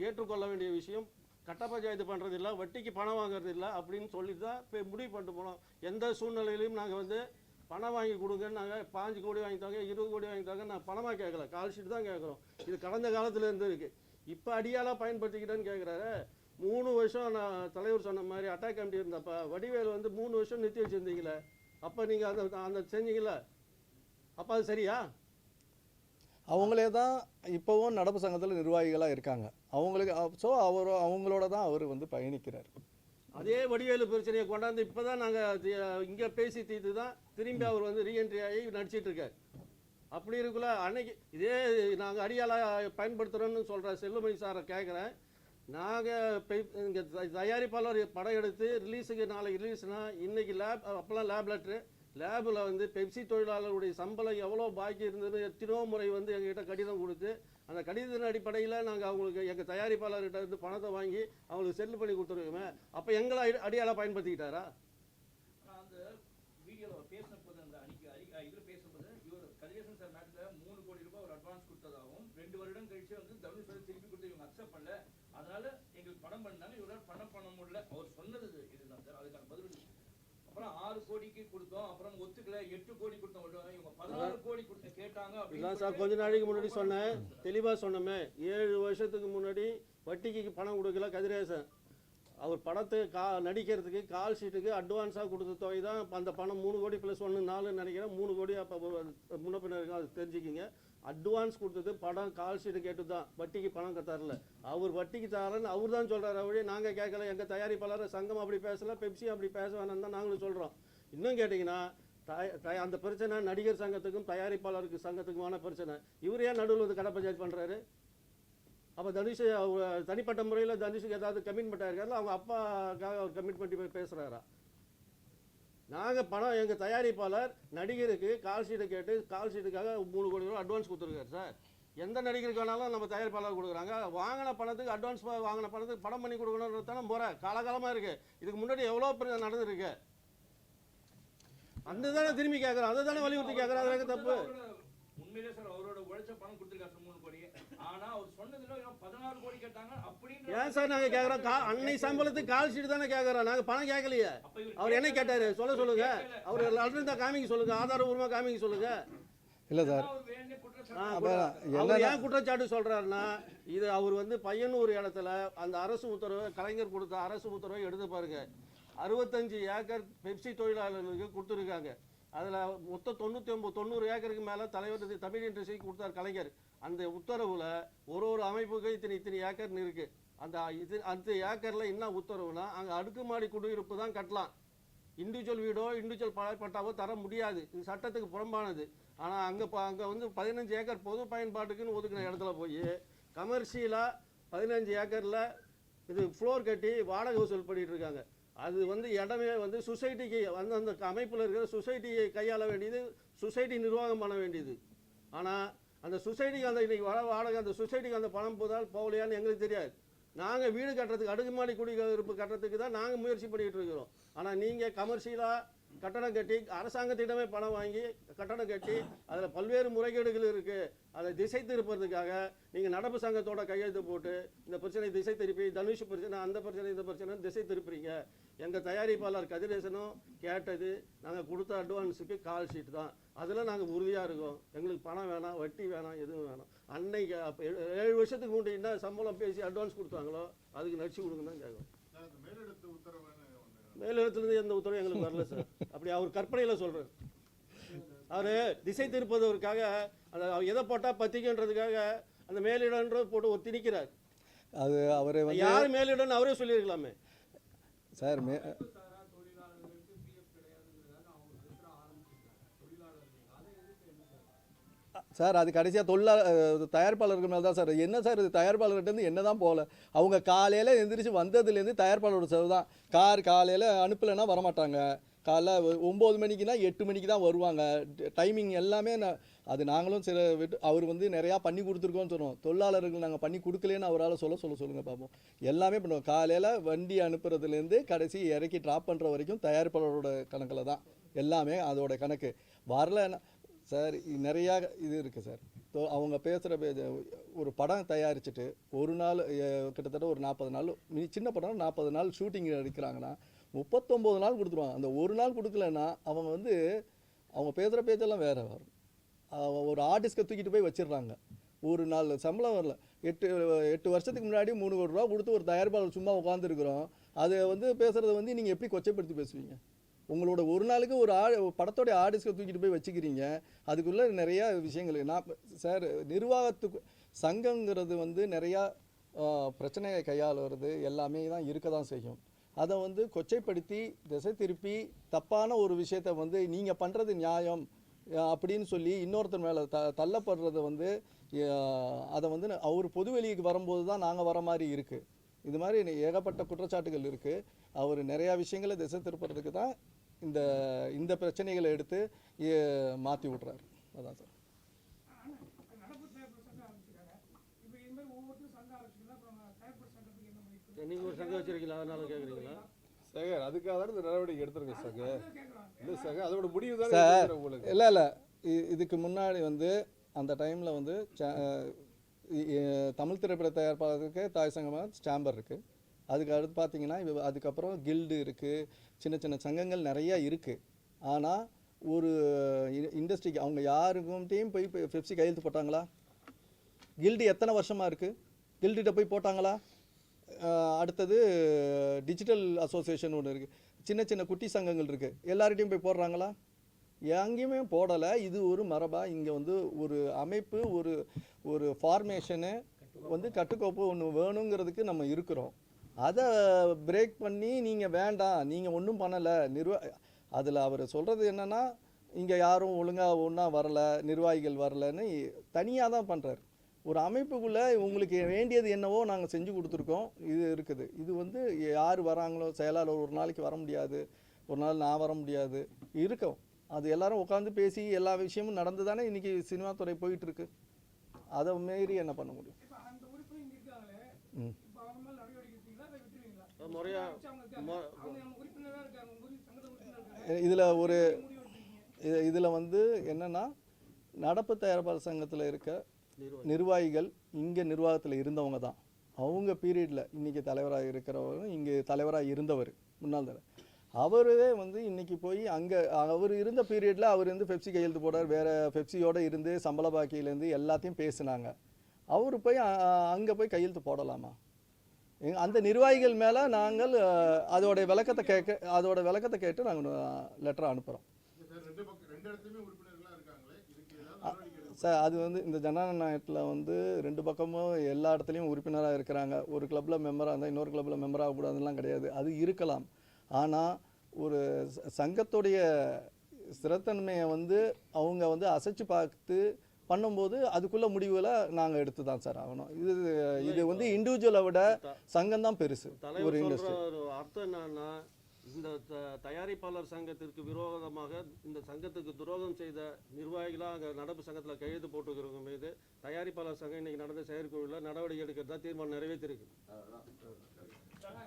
ஏற்றுக்கொள்ள வேண்டிய விஷயம். கட்ட பஞ்சாயத்து பண்ணுறது இல்லை, வட்டிக்கு பணம் வாங்குறது இல்லை அப்படின்னு சொல்லிட்டு தான் இப்போ முடிவு பண்ணிட்டு போனோம். எந்த சூழ்நிலையிலையும் நாங்கள் வந்து பணம் வாங்கி கொடுங்கன்னு நாங்கள் 5 கோடி வாங்கித்தாங்க, 20 கோடி வாங்கித்தாங்க, நான் பணமாக கேட்கல, கால் ஷீட் தான் கேட்குறோம். இது கடந்த காலத்தில் இருந்து இருக்குது. இப்போ அடியாலாக பயன்படுத்திக்கிட்டேன்னு கேட்குறாரு. 3 வருஷம் நான் தலைவர் சொன்ன மாதிரி அட்டாக் கமிட்டி இருந்தப்போ வடிவேல் வந்து 3 வருஷம் நிறுத்தி வச்சுருந்தீங்களே, அப்போ நீங்கள் அந்த செஞ்சீங்கள, அப்போ அது சரியா? அவங்களே தான் இப்போவும் நடப்பு சங்கத்தில் நிர்வாகிகளாக இருக்காங்க. அவங்களுக்கு அவங்களோட தான் அவர் வந்து பயணிக்கிறார். அதே வடிவேலு பிரச்சனையை கொண்டாந்து இப்போ தான் நாங்கள் இங்கே பேசி தீர்த்து தான் திரும்பி அவர் வந்து ரீஎன்ட்ரி ஆகி நடிச்சிட்டு இருக்கார். அப்படி இருக்குள்ள அன்னைக்கு இதே நாங்கள் அடியாளாக பயன்படுத்துகிறோன்னு சொல்கிற செல்வமணி சாரை கேட்குறேன். நாங்கள் இங்கே தயாரிப்பாளர் படம் எடுத்து ரிலீஸுக்கு நாளைக்கு ரிலீஸ்னால் இன்றைக்கி அப்போல்லாம் லேப் லெட்ரு, லேபில் வந்து பெப்சி தொழிலாளர்களுடைய சம்பளம் எவ்வளோ பாக்கி இருந்ததுன்னு எத்தனோ முறை வந்து எங்ககிட்ட கடிதம் கொடுத்து அந்த கடிதத்தின் அடிப்படையில் நாங்கள் அவங்களுக்கு எங்கள் தயாரிப்பாளர்கிட்ட இருந்து பணத்தை வாங்கி அவங்களுக்கு செட்டில் பண்ணி கொடுத்துருவோமே. அப்போ எங்களை அடியாளாக பயன்படுத்திக்கிட்டாரா? அந்த வீடியோவில் பேசினபோது அந்த இதில் பேசும்போது இவர் கதிரேசன் சார் நாட்டில் 3 கோடி ரூபாய் ஒரு அட்வான்ஸ் கொடுத்ததாகவும் 2 வருடம் கழிச்சு வந்து தனுஷ் திருப்பி கொடுத்து இவங்க அக்செப்ட் பண்ணல, அதனால எங்களுக்கு பணம் பண்ணாங்க, இவரால் பணம் பண்ண முடியல அவர் சொன்னது இதுதான் சார். அதுக்கான பதில் அப்புறம் 6 கோடிக்கு கொடுத்தோம், அப்புறம் ஒத்துக்கல 8 கோடி கொடுத்தோம், இவங்க 16 கோடி கொடுத்து கேட்டாங்க. அப்படிதான் சார் கொஞ்ச நாளைக்கு முன்னாடி சொன்னேன், தெளிவாக சொன்னோமே. 7 வருஷத்துக்கு முன்னாடி வட்டிக்கு பணம் கொடுக்கல கதிரேசன். அவர் படத்தை நடிக்கிறதுக்கு கால் ஷீட்டுக்கு அட்வான்ஸாக கொடுத்த தொகை தான் அந்த பணம் 3 கோடி + 1 4 நினைக்கிறேன். 3 கோடி அப்போ முன்னப்பினருக்கு அது தெரிஞ்சுக்கிங்க. அட்வான்ஸ் கொடுத்தது படம் கால் ஷீட்டு கேட்டு தான், வட்டிக்கு பணம் தரல. அவர் வட்டிக்கு தரலன்னு அவர் தான் சொல்கிறார். அவரே நாங்கள் கேட்கல, எங்கள் தயாரிப்பாளர் சங்கம் அப்படி பேசலை, பெப்சி அப்படி பேச வேணாம் தான் நாங்களும் சொல்கிறோம். இன்னும் கேட்டிங்கன்னா அந்த பிரச்சனை நடிகர் சங்கத்துக்கும் தயாரிப்பாளருக்கு சங்கத்துக்குமான பிரச்சனை. இவர் ஏன் நடுவில் வந்து கடை பஞ்சாயத்து பண்ணுறாரு? அப்போ தனுஷ் தனிப்பட்ட முறையில் தனுஷுக்கு ஏதாவது கமிட்மெண்ட் ஆகிருக்காருல, அவங்க அப்பாக்காக அவர் கமிட் பண்ணி போய் பேசுகிறாரா? நாங்கள் பணம் எங்கள் தயாரிப்பாளர் நடிகருக்கு கால் ஷீட்டை கேட்டு கால் ஷீட்டுக்காக 3 கோடி ரூபா அட்வான்ஸ் கொடுத்துருக்காரு சார். எந்த நடிகருக்கு வேணாலும் நம்ம தயாரிப்பாளர் கொடுக்குறாங்க. வாங்கின பணத்துக்கு அட்வான்ஸ் வாங்கின பணத்துக்கு படம் பண்ணி கொடுக்கணுன்றது தானே முறை. காலகாலமாக இருக்குது. இதுக்கு முன்னாடி எவ்வளோ பேர் நடந்துருக்கு. அந்த தானே திரும்பி கேட்குறோம், அதை தானே வலியுறுத்தி கேட்குறோம். அதில் தப்பு. உண்மையிலே சார் அவரோட உழைச்ச பணம் கொடுத்துருக்காரு 3 கோடி. ஆனா அவர் சொன்னதுல 16 கோடி கேட்டாங்க அப்படின்ற. ஏன் சார் நாங்கள் கேட்குறோம்? அன்னை சம்பளத்துக்கு கால் ஷீட் தானே கேட்குறோம். நாங்கள் பணம் கேட்கலையே. அவர் என்ன கேட்டார் சொல்லுங்க. அவர் லெட்டர் தான் காமிக்க சொல்லுங்க, ஆதாரபூர்வமாக காமிக்க சொல்லுங்க. இல்லை சார், அவர் ஏன் குற்றச்சாட்டு சொல்றாருன்னா, இது அவர் வந்து பையனூர் இடத்துல அந்த அரசு உத்தரவு, கலைஞர் கொடுத்த அரசு உத்தரவை எடுத்து பாருங்க. 65 ஏக்கர் பெப்சி தொழிலாளர்களுக்கு கொடுத்துருக்காங்க. அதில் மொத்தம் 90 ஏக்கருக்கு மேலே தலைவர் தமிழ் இண்டஸ்ட்ரிக்கு கொடுத்தார் கலைஞர். அந்த உத்தரவில் ஒரு அமைப்புக்கு இத்தனை ஏக்கர்னு இருக்குது. அந்த ஏக்கரில் என்ன உத்தரவுனா, அங்கே அடுக்குமாடி குடியிருப்பு தான் கட்டலாம். இண்டிவிஜுவல் வீடோ இண்டிவிஜுவல் பட்டாவோ தர முடியாது. இது சட்டத்துக்கு புறம்பானது. ஆனால் அங்கே வந்து 15 ஏக்கர் பொது பயன்பாட்டுக்குன்னு ஒதுக்கின இடத்துல போய் கமர்ஷியலாக 15 ஏக்கரில் இது ஃப்ளோர் கட்டி வாடகை வசூல் பண்ணிகிட்டு இருக்காங்க. அது வந்து இடமே வந்து சொசைட்டிக்கு வந்து அந்த அமைப்பில் இருக்கிற சொசைட்டியை கையாள வேண்டியது, சொசைட்டி நிர்வாகம் பண்ண வேண்டியது. ஆனால் அந்த சொசைட்டிக்கு அந்த இன்னைக்கு வாடகை அந்த சொசைட்டிக்கு அந்த பணம் போகலையான்னு எங்களுக்கு தெரியாது. நாங்கள் வீடு கட்டுறதுக்கு அடுக்குமாடி குடியிருப்பு கட்டுறதுக்கு தான் நாங்கள் முயற்சி பண்ணிகிட்டு இருக்கிறோம். ஆனால் நீங்கள் கமர்ஷியலாக கட்டடம் கட்டி அரசாங்கத்திடமே பணம் வாங்கி கட்டடம் கட்டி அதில் பல்வேறு முறைகேடுகள் இருக்குது. அதை திசை திருப்பறதுக்காக நீங்கள் நடப்பு சங்கத்தோட கையெழுத்து போட்டு இந்த பிரச்சனை திசை திருப்பி, தனுஷ் பிரச்சனை, அந்த பிரச்சனை, இந்த பிரச்சனை திசை திருப்புறீங்க. எங்கள் தயாரிப்பாளர் கதிரேசனும் கேட்டது நாங்கள் கொடுத்த அட்வான்ஸுக்கு கால் ஷீட் தான். அதில் நாங்கள் உறுதியாக இருக்கோம். எங்களுக்கு பணம் வேணாம், வட்டி வேணாம், எதுவும் வேணாம். அன்னைக்கு 7 வருஷத்துக்கு முன்னாடி என்ன சம்பளம் பேசி அட்வான்ஸ் கொடுத்தாங்களோ அதுக்கு நடிச்சு கொடுங்க தான் கேட்கும். மேலிடத்துலேருந்து எந்த உத்தரவும் எங்களுக்கு வரல சார். அப்படி அவர் கற்பனையில் சொல்கிறார். அவர் திசை திருப்பதற்காக அந்த எதை போட்டால் பத்திக்கன்றதுக்காக அந்த மேலிடன்ற போட்டு ஒரு திணிக்கிறார். அது அவரே வந்து யார் மேலிடன்னு அவரே சொல்லியிருக்கலாமே சார். சார் அது கடைசியாக தயாரிப்பாளர்கள் மேலே தான் சார். என்ன சார் இது, தயாரிப்பாளர்கிட்டேருந்து என்ன தான் போகல. அவங்க காலையில் எந்திரிச்சு வந்ததுலேருந்து தயாரிப்பாளரோட செலவு தான். காலையில் அனுப்பலைன்னா வரமாட்டாங்க. காலைல 9 மணிக்குனா 8 மணிக்கு தான் வருவாங்க. டைமிங் எல்லாமே அது நாங்களும் சில அவர் வந்து நிறையா பண்ணி கொடுத்துருக்கோன்னு சொன்னோம். தொழிலாளர்கள் நாங்கள் பண்ணி கொடுக்கலேன்னு அவரால் சொல்லுங்கள் பார்ப்போம். எல்லாமே பண்ணுவோம். காலையில் வண்டி அனுப்புறதுலேருந்து கடைசி இறக்கி ட்ராப் பண்ணுற வரைக்கும் தயாரிப்பாளரோட கணக்கில் தான் எல்லாமே. அதோட கணக்கு வரல சார். நிறையா இது இருக்குது சார். அவங்க பேசுகிற ஒரு படம் தயாரிச்சுட்டு ஒரு நாள் கிட்டத்தட்ட ஒரு 40 நாள், சின்ன படம் 40 நாள் ஷூட்டிங் எடுக்கிறாங்கன்னா 39 நாள் கொடுத்துருவாங்க. அந்த ஒரு நாள் கொடுக்கலன்னா அவங்க வந்து அவங்க பேசுகிற பேச்செல்லாம் வேறு வரும். ஒரு ஆர்டிஸ்ட்டை தூக்கிட்டு போய் வச்சிடுறாங்க. ஒரு நாள் சம்பளம் வரல. 8 வருஷத்துக்கு முன்னாடி 3 கோடி ரூபா கொடுத்து ஒரு தயாரிப்பாளர் சும்மா உட்காந்துருக்குறோம். அதை வந்து பேசுகிறத வந்து நீங்கள் எப்படி கொச்சைப்படுத்தி பேசுவீங்க? உங்களோட ஒரு நாளுக்கு ஒரு படத்தோடைய ஆர்டிஸ்ட்டை தூக்கிட்டு போய் வச்சுக்கிறீங்க. அதுக்குள்ளே நிறையா விஷயங்கள். நான் சார் நிர்வாகத்துக்கு சங்கங்கிறது வந்து நிறையா பிரச்சனையை கையாளுறது எல்லாமே தான் இருக்க தான் செய்யும். அதை வந்து கொச்சைப்படுத்தி திசை திருப்பி தப்பான ஒரு விஷயத்தை வந்து நீங்கள் பண்ணுறது நியாயம் அப்படின்னு சொல்லி இன்னொருத்தர் மேலே தள்ளப்படுறத வந்து அதை வந்து அவர் பொதுவெளிக்கு வரும்போது தான் நாங்கள் வர மாதிரி இருக்குது. இது மாதிரி ஏகப்பட்ட குற்றச்சாட்டுகள் இருக்குது. அவர் நிறையா விஷயங்களை திசை திருப்புறதுக்கு தான் இந்த பிரச்சனைகளை எடுத்து மாற்றி விட்றாரு. அதான் சார். நீங்கள் ஒரு சங்கம் வச்சுருக்கீங்களா, அதனால கேட்குறீங்களா சார்? அதுக்காக தான் இந்த நடவடிக்கை எடுத்துருங்க சார். இல்லை சார், அதோட முடிவு தான் சார். உங்களுக்கு. இல்லை இதுக்கு முன்னாடி வந்து அந்த டைமில் வந்து தமிழ் திரைப்பட தயாரிப்பாளருக்கு தாய் சங்கமாக சேம்பர் இருக்குது. அதுக்கு அடுத்து பார்த்தீங்கன்னா அதுக்கப்புறம் கில்டு இருக்குது, சின்ன சின்ன சங்கங்கள் நிறையா இருக்குது. ஆனால் ஒரு இண்டஸ்ட்ரிக்கு அவங்க யாருக்கிட்டையும் போய் பெப்சி கையெழுத்து போட்டாங்களா? கில்டு எத்தனை வருஷமாக இருக்குது? கில்டுகிட்ட போய் போட்டாங்களா? அடுத்தது டிஜிட்டல் அசோசியேஷன் ஒன்று இருக்குது, சின்ன சின்ன குட்டி சங்கங்கள் இருக்குது, எல்லார்கிட்டையும் போய் போடுறாங்களா? எங்கேயுமே போடலை. இது ஒரு மரபாக இங்கே வந்து ஒரு அமைப்பு, ஒரு ஃபார்மேஷனு வந்து கட்டுக்கோப்பு ஒன்று வேணுங்கிறதுக்கு நம்ம இருக்கிறோம். அதை பிரேக் பண்ணி நீங்கள் வேண்டாம், நீங்கள் ஒன்றும் பண்ணலை அதில் அவர் சொல்கிறது என்னென்னா இங்கே யாரும் ஒழுங்காக ஒன்றா வரலை, நிர்வாகிகள் வரலைன்னு தனியாக தான் பண்ணுறாரு. ஒரு அமைப்புக்குள்ளே உங்களுக்கு வேண்டியது என்னவோ நாங்கள் செஞ்சு கொடுத்துருக்கோம். இது இருக்குது. இது வந்து யார் வராங்களோ, செயலாளர் ஒரு நாளைக்கு வர முடியாது, ஒரு நாள் நான் வர முடியாது இருக்கும். அது எல்லாரும் உட்காந்து பேசி எல்லா விஷயமும் நடந்து தானே இன்றைக்கி சினிமா துறை போயிட்டுருக்கு. அதை மீறி என்ன பண்ண முடியும்? இப்ப அந்த உறுப்பினர் இங்க இருக்காங்களே, ம். இப்ப அவங்க மேல நடவடிக்கை எடுத்தீங்களா இல்ல விட்டுருவீங்களா? முறையா அவங்க இருக்காங்க. அவங்க நம்ம உறுப்பினரா இருக்காங்க, உங்க சங்கத்துல உறுப்பினரா இருக்காங்க. இதில் ஒரு முடிவு எடுத்திருக்கீங்க. இதில் வந்து என்னென்னா, நடப்பு தயாரிப்பாளர் சங்கத்தில் இருக்க நிர்வாகிகள் இங்கே நிர்வாகத்தில் இருந்தவங்க தான். அவங்க பீரியடில் இன்றைக்கி தலைவராக இருக்கிறவங்க, இங்கே தலைவராக இருந்தவர் முன்னாள் தலைவர், அவரே வந்து இன்றைக்கி போய் அங்கே அவர் இருந்த பீரியடில் அவர் வந்து பெப்சி கையெழுத்து போடார், வேறு பெப்சியோடு இருந்து சம்பள பாக்கியிலேருந்து எல்லாத்தையும் பேசுனாங்க. அவர் போய் அங்கே போய் கையெழுத்து போடலாமா? அந்த நிர்வாகிகள் மேலே நாங்கள் அதோடைய விளக்கத்தை கேட்டு நாங்கள் லெட்டர் அனுப்புகிறோம். சார் அது வந்து இந்த ஜனநாயகத்தில் வந்து 2 பக்கமும் எல்லா இடத்துலையும் உறுப்பினராக இருக்கிறாங்க. ஒரு கிளப்பில் மெம்பராக இருந்தால் இன்னொரு கிளப்பில் மெம்பராக கூடாதுலாம் கிடையாது. அது இருக்கலாம். ஆனால் ஒரு சங்கத்துடைய ஸ்திரத்தன்மையை வந்து அவங்க வந்து அசைச்சு பார்த்து பண்ணும்போது அதுக்குள்ள முடிவுகளை நாங்கள் எடுத்து தான் சார் ஆகணும். இது வந்து இண்டிவிஜுவலை விட சங்கம் தான் பெருசு. ஒரு தலைவர் இண்டஸ்ட்ரி சொல்ற ஒரு அர்த்தம் என்னன்னா, இந்த தயாரிப்பாளர் சங்கத்திற்கு விரோதமாக இந்த சங்கத்துக்கு துரோகம் செய்த நிர்வாகிகளாக அங்கே நடப்பு சங்கத்தில் கையெழுத்து போட்டுக்கிறவங்க மீது தயாரிப்பாளர் சங்கம் இன்னைக்கு நடந்த செயற்குழுவில் நடவடிக்கை எடுக்கிறதா தீர்மானம் நிறைவேற்றிருக்கு.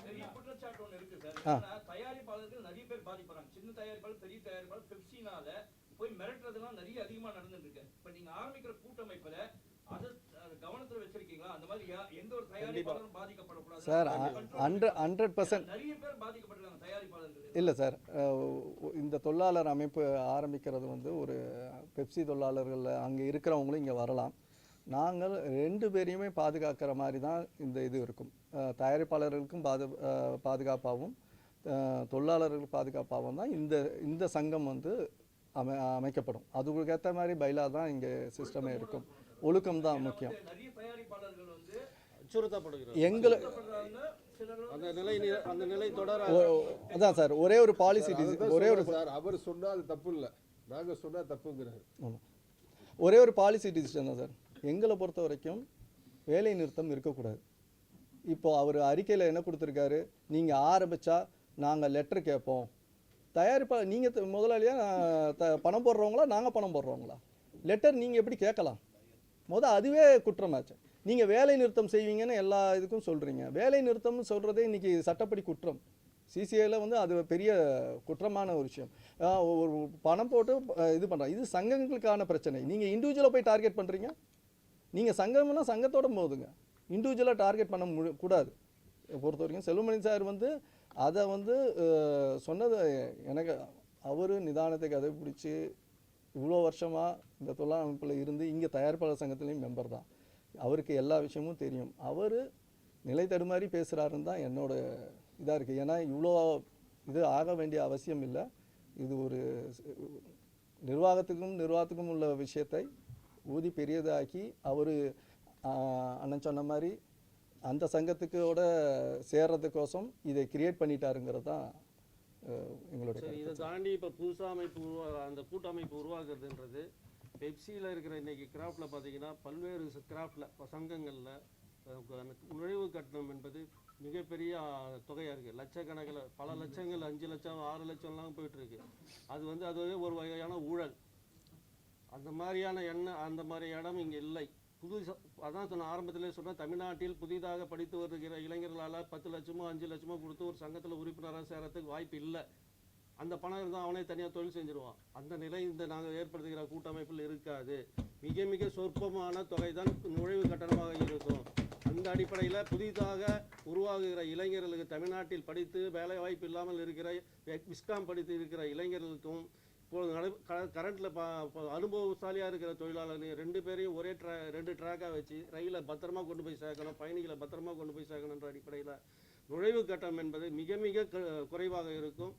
பெரிய குற்றச்சாட்டு ஒண்ணு இருக்கு சார். ஏன்னா தயாரிப்பாளர்கள் நிறைய பேர் பாதிப்படுறாங்க. சின்ன தயாரிப்பாளர், பெரிய தயாரிப்பாளர் பெப்சினால போய் மிரட்டுறதுலாம் நிறைய அதிகமா நடந்துட்டு இருக்கு. இப்ப நீங்க ஆரம்பிக்கிற கூட்டமைப்புல அது கவனத்துல வச்சிருக்கீங்களா? அந்த மாதிரி எந்த ஒரு தயாரிப்பாளரும் பாதிக்கப்படக்கூடாது சார் 100% நிறைய பேர் பாதிக்கப்பட்டிருக்காங்க தயாரிப்பாளர்கள். இல்லை சார், இந்த தொழிலாளர் அமைப்பு ஆரம்பிக்கிறது வந்து ஒரு பெப்சி தொழிலாளர்கள் அங்கே இருக்கிறவங்களும் இங்கே வரலாம். நாங்கள் 2 பேரையுமே பாதுகாக்கிற மாதிரி தான் இந்த இது இருக்கும். தயாரிப்பாளர்களுக்கும் பாதுகாப்பாகவும் தொழிலாளர்களுக்கு பாதுகாப்பாகவும் தான் இந்த சங்கம் வந்து அமைக்கப்படும். அதுக்கு ஏற்ற மாதிரி பைலா தான் இங்கே சிஸ்டமே இருக்கும். ஒழுக்கம் தான் முக்கியம். நிறைய தயாரிப்பாளர்கள் வந்து அச்சுறுத்தப்படுகிறது. அந்த நிலை தொடர அதான் சார், ஒரே ஒரு பாலிசி சார் அவர் சொன்னால் அது தப்பு இல்லை, நாங்கள் சொன்னால் தப்புங்கிறாரு. ஆமாம், ஒரே ஒரு பாலிசி டிசிஷன் தான் சார். எங்களை பொறுத்த வரைக்கும் வேலை நிறுத்தம் இருக்கக்கூடாது. இப்போது அவர் அறிக்கையில் என்ன கொடுத்துருக்காரு, நீங்கள் ஆரம்பித்தா நாங்கள் லெட்டர் கேட்போம். தயாரிப்பாளர் நீங்கள் முதலாளியாக பணம் போடுறவங்களா நாங்கள் பணம் போடுறவங்களா? லெட்டர் நீங்கள் எப்படி கேட்கலாம்? அதுவே குற்றமாச்சு. நீங்கள் வேலை நிறுத்தம் செய்வீங்கன்னு எல்லா இதுக்கும் சொல்கிறீங்க. வேலை நிறுத்தம்னு சொல்கிறதே இன்றைக்கி சட்டப்படி குற்றம். சிசிஐயில் வந்து அது பெரிய குற்றமான ஒரு விஷயம். ஒரு பணம் போட்டு இது பண்ணுறாங்க. இது சங்கங்களுக்கான பிரச்சனை. நீங்கள் இண்டிவிஜுவலாக போய் டார்கெட் பண்ணுறீங்க. நீங்கள் சங்கம்னா சங்கத்தோட போதுங்க, இண்டிவிஜுவலாக டார்கெட் பண்ண கூடாது. பொறுத்த வரைக்கும் செல்வமணி சார் வந்து அதை வந்து சொன்னது எனக்கு, அவர் நிதானத்தை கதைப்பிடிச்சி இவ்வளோ வருஷமாக இந்த தொழிலாளர் அமைப்பில் இருந்து இங்கே தயாரிப்பாளர் சங்கத்துலேயும் மெம்பர் தான். அவருக்கு எல்லா விஷயமும் தெரியும். அவர் நிலை தடுமாறி பேசுகிறாருன்னு தான் என்னோட இதாக இருக்குது. ஏன்னா இவ்வளோ இது ஆக வேண்டிய அவசியம் இல்லை. இது ஒரு நிர்வாகத்துக்கும் உள்ள விஷயத்தை ஊதி பெரியதாக்கி அவர் அண்ணன் சொன்ன மாதிரி அந்த சங்கத்துக்கோட சேர்றதுக்கோசம் இதை கிரியேட் பண்ணிட்டாருங்கிறது தான் எங்களுடைய. இதை தாண்டி இப்போ புதுசாக அமைப்பு அந்த கூட்டமைப்பு உருவாக்குறதுன்றது பெப்சியில் இருக்கிற இன்றைக்கி கிராஃப்டில் பார்த்தீங்கன்னா பல்வேறு கிராஃப்டில் சங்கங்களில் நுழைவு கட்டணம் என்பது மிகப்பெரிய தொகையாக இருக்குது. லட்சக்கணக்கில் பல லட்சங்கள் 5 லட்சம் 6 லட்சம்லாம் போயிட்டுருக்கு. அதுவே ஒரு வகையான ஊழல். அந்த மாதிரி இடம் இங்கே இல்லை. அதான் ஆரம்பத்திலே சொன்னால், தமிழ்நாட்டில் புதிதாக படித்து வருகிற இளைஞர்களால் 10 லட்சமோ 5 லட்சமோ கொடுத்து ஒரு சங்கத்தில் உறுப்பினராக சேரத்துக்கு வாய்ப்பு இல்லை. அந்த பணம் இருந்தால் அவனே தனியாக தொழில் செஞ்சுருவான். அந்த நிலை நாங்கள் ஏற்படுத்துகிற கூட்டமைப்பில் இருக்காது. மிக மிக சொற்பமான தொகை தான் நுழைவு கட்டணமாக இருக்கும். அந்த அடிப்படையில் புதிதாக உருவாகுகிற இளைஞர்களுக்கு, தமிழ்நாட்டில் படித்து வேலை வாய்ப்பு இல்லாமல் இருக்கிற விஸ்காம் படித்து இருக்கிற இளைஞர்களுக்கும் இப்போது கரண்ட்டில் அனுபவசாலியாக இருக்கிற தொழிலாளர் 2 பேரையும் ஒரே 2 ட்ராக்காக வச்சு ரயிலை பத்திரமா கொண்டு போய் சேர்க்கணும், பயணிகளை பத்திரமா கொண்டு போய் சேர்க்கணுன்ற அடிப்படையில் நுழைவு கட்டணம் என்பது மிக மிக குறைவாக இருக்கும்.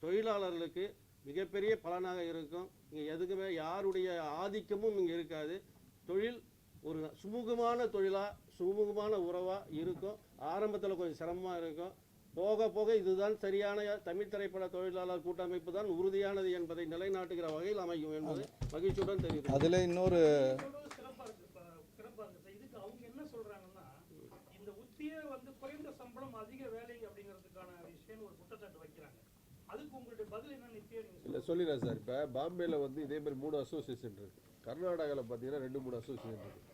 தொழிலாளர்களுக்கு மிகப்பெரிய பலனாக இருக்கும். இங்கே எதுக்குமே யாருடைய ஆதிக்கமும் இங்கே இருக்காது. தொழில் ஒரு சுமூகமான தொழிலாக, சுமூகமான உறவாக இருக்கும். ஆரம்பத்தில் கொஞ்சம் சிரமமாக இருக்கும். போக போக இதுதான் சரியான தமிழ் திரைப்பட தொழிலாளர் கூட்டமைப்பு தான் உறுதியானது என்பதை நிலைநாட்டுகிற வகையில் அமையும் என்பது மகிழ்ச்சியுடன் தெரியுது. அதில் இன்னொரு சிறப்பாக இருக்கு. இதுக்கு அவங்க என்ன சொல்றாங்கன்னா, இந்த உத்தியை வந்து குறைந்த சம்பளம் அதிக வேலை அப்படிங்கிறதுக்கான விஷயம் ஒரு குற்றச்சாட்டு வைக்கிறாங்க. அதுக்கு உங்களுடைய பதில் என்ன நித்யா நீங்க இல்லை சொல்லிடுறேன் சார். இப்போ பாம்பேல வந்து இதே மாதிரி 3 அசோசியேஷன் இருக்குது. கர்நாடகாவில் பார்த்தீங்கன்னா 2-3 அசோசியேஷன் இருக்குது.